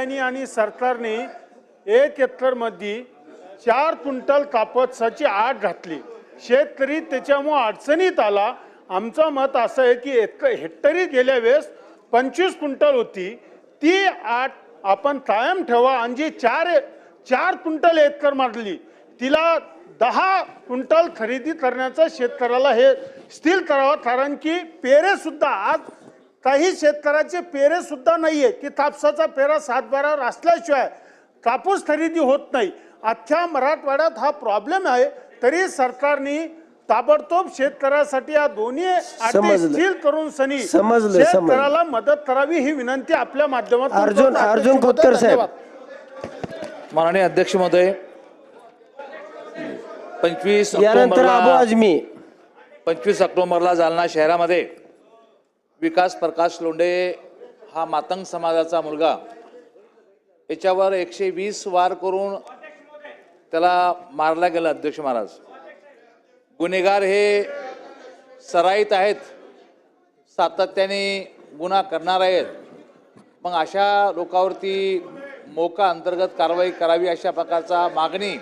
शेतकऱ्यांनी आणि सरकारने 1 एकरमध्ये 4 क्विंटल कापसाची आट घातली। शेतकरी त्याच्यामुळे अडचणीत आला। आमचं मत असं आहे की हेक्टरी गेल्या वेळेस 25 क्विंटल होती, ती आट आपण कायम ठेवा आणि जी 4 क्विंटल एकर मारली तिला 10 क्विंटल खरेदी करण्याचं शेतकऱ्याला हे स्थिर करावं। कारण की पेरे सुद्धा आज काही शेतकऱ्याचे पेरे सुद्धा नाहीये की कापसाचा पेरा 7-12 असल्याशिवाय कापूस खरेदी होत नाही। अख्ख्या मराठवाड्यात हा प्रॉब्लेम आहे, तरी सरकारने ताबडतोब शेतकऱ्यासाठी या दोन्ही अटी स्थिर करून सनी शेतकऱ्याला मदत करावी ही विनंती आपल्या माध्यमातून अर्जुन खोतकर साहेब। माननीय अध्यक्ष महोदय, 25 ऑक्टोबरला जालना शहरामध्ये विकास प्रकाश लोंढे हा मातंग समाजाचा मुलगा, याच्यावर 120 वार करून त्याला मारला गेला। अध्यक्ष महाराज, गुन्हेगार हे सराईत आहेत, सातत्याने गुन्हा करणार आहेत। मग अशा लोकांवरती मोका अंतर्गत कारवाई करावी अशा प्रकारचा मागणी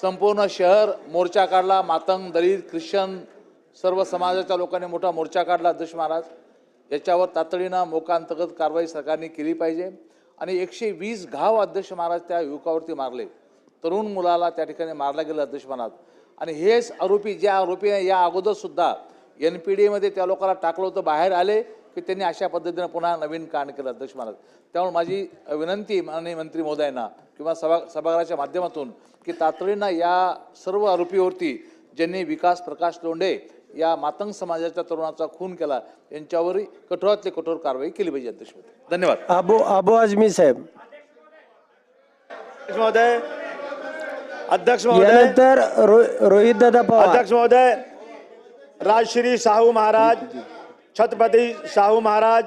संपूर्ण शहर मोर्चा काढला। मातंग, दलित, ख्रिश्चन सर्व समाजाच्या लोकांनी मोठा मोर्चा काढला। अध्यक्ष महाराज, याच्यावर तातडीनं मोका अंतर्गत कारवाई सरकारने केली पाहिजे। आणि 120 घाव अध्यक्ष महाराज त्या युवकावरती मारले, तरुण मुलाला त्या ठिकाणी मारला गेला। अध्यक्ष महाराज, आणि हेच आरोपी, ज्या आरोपीने या अगोदर सुद्धा NPD मध्ये त्या लोकांना टाकलं होतं, बाहेर आले की त्यांनी अशा पद्धतीने पुन्हा नवीन कांड केलं। अध्यक्ष महाराज, त्यामुळे माझी विनंती माननीय मंत्री महोदयांना किंवा सभागृहाच्या माध्यमातून की तातडीनं या सर्व आरोपीवरती ज्यांनी विकास प्रकाश लोंढे या मातंग समाजाच्या तरुणाचा खून केला यांच्यावर कठोरातली कठोर कारवाई केली पाहिजे। अध्यक्ष महोदय, धन्यवाद। अबू आझमी साहेब। महोदय, अध्यक्ष महोदय, रोहित दादा पवार। अध्यक्ष महोदय, राजश्री साहू महाराज, छत्रपति साहू महाराज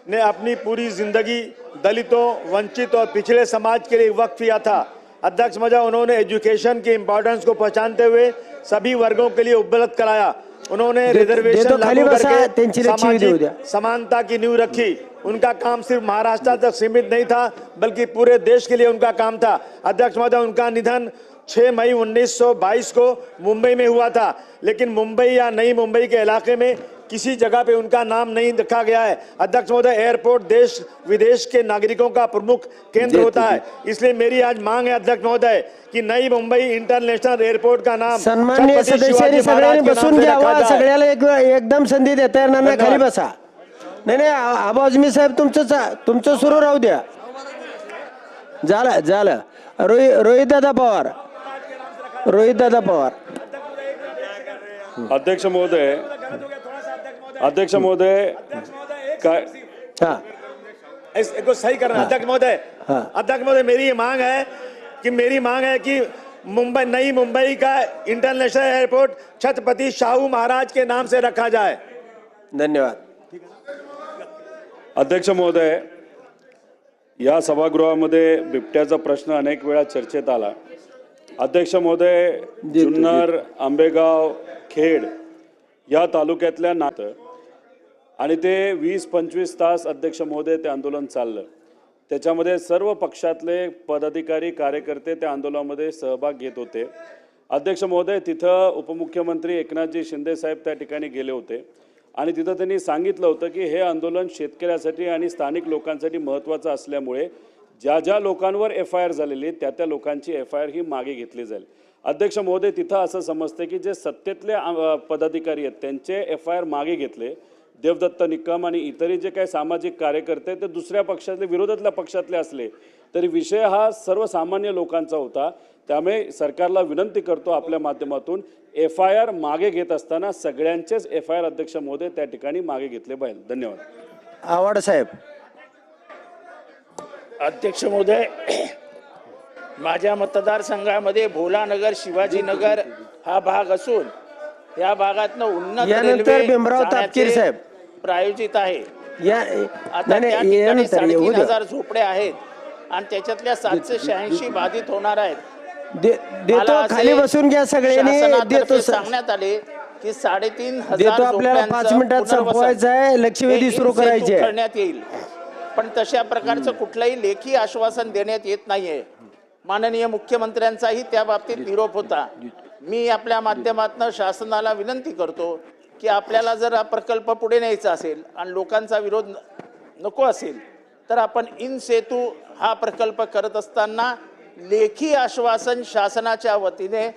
ने अपनी पूरी जिंदगी दलितों, वंचित और पिछड़े समाज के लिए वक्फ किया था। अध्यक्ष महोदय, उन्होंने एजुकेशन की इम्पोर्टेंस को पहचानते हुए सभी वर्गों के लिए उपलब्ध कराया। उन्होंने रिजर्वेशन लागू करके सामाजिक समानता की नींव रखी। उनका काम सिर्फ महाराष्ट्र तक सीमित नहीं था, बल्कि पूरे देश के लिए उनका काम था। अध्यक्ष महोदय, उनका निधन 6 मई 1922 को मुंबई में हुआ था, लेकिन मुंबई या नई मुंबई के इलाके में किसी जगह पे उनका नाम नहीं रखा गया है। अध्यक्ष महोदय, एयरपोर्ट देश विदेश के नागरिकों का प्रमुख केंद्र होता है, इसलिए मेरी आज मांग है अध्यक्ष महोदय कि नई मुंबई इंटरनेशनल एयरपोर्ट का नाम सन्माननीय सदस्यांनी सगळ्यांनी बसून घ्यावा। सगळ्याला एकदम संधी देता येणार नाही, खाली बसा। नाही अबू आझमी साहेब, तुमचं सुरू राहू द्या। झालं रोहित दादा पवार। अध्यक्ष महोदय, काय इसको सही करना। अध्यक्ष महोदय, मेरी मांग है कि नई मुंबई का इंटरनेशनल एयरपोर्ट छत्रपति शाहू महाराज के नाम से रखा जाए। धन्यवाद। अध्यक्ष महोदय, या सभागृहामध्ये बिबट्याचा प्रश्न अनेक वेळा चर्चेत आला। अध्यक्ष महोदय, जुन्नर, आंबेगाव, खेड या तालुक्यातल्या नातं आणि ते 20-25 तास अध्यक्ष महोदय ते आंदोलन चाललं। त्याच्यामध्ये सर्व पक्षातले पदाधिकारी, कार्यकर्ते त्या आंदोलनामध्ये सहभाग घेत होते। अध्यक्ष महोदय, तिथं उपमुख्यमंत्री एकनाथजी शिंदे साहेब त्या ठिकाणी गेले होते आणि तिथं त्यांनी सांगितलं होतं की हे आंदोलन शेतकऱ्यासाठी आणि स्थानिक लोकांसाठी महत्त्वाचं असल्यामुळे ज्या लोकांवर FIR झालेली त्या लोकांची FIR ही मागे घेतली जाईल। अध्यक्ष महोदय, तिथं असं समजतं की जे सत्तेतले पदाधिकारी आहेत त्यांचे FIR मागे घेतले। देवदत्त निकम आणि इतरही जे काही सामाजिक कार्यकर्ते ते दुसऱ्या पक्षातले, विरोधातल्या पक्षातले असले तरी विषय हा सर्वसामान्य लोकांचा होता। त्यामुळे सरकारला विनंती करतो आपल्या माध्यमातून FIR मागे घेत असताना सगळ्यांचेच FIR अध्यक्ष महोदय त्या ठिकाणी मागे घेतले पाहिजे। धन्यवाद। आव्हाड साहेब। अध्यक्ष महोदय, माझ्या मतदारसंघामध्ये भोलानगर, शिवाजीनगर हा भाग असून या भागातनं उन्नत रेल्वे प्रायोजित आहे। आता त्या ठिकाणी 3,500 झोपडे आहेत आणि त्याच्यातल्या 786 बाधित होणार आहेत। देतो, खाली बसून घ्या सगळ्यांनी। सांगण्यात आले की 3,500 देतो, आपल्याला 5 मिनिटात संपवायचं आहे, लक्षवेधी सुरू करायचे करण्यात येईल। पण तशा प्रकारचं कुठलंही लेखी आश्वासन देण्यात येत नाहीये. माननीय मुख्यमंत्र्यांचाही त्या बाबतीत निरोप होता. मी आपल्या माध्यमातून शासनाला विनंती करतो की आपल्याला जर हा प्रकल्प पुढे न्यायचा असेल आणि लोकांचा विरोध नको असेल तर आपण इन सेतू हा प्रकल्प करत असताना लेखी आश्वासन शासनाच्या वतीने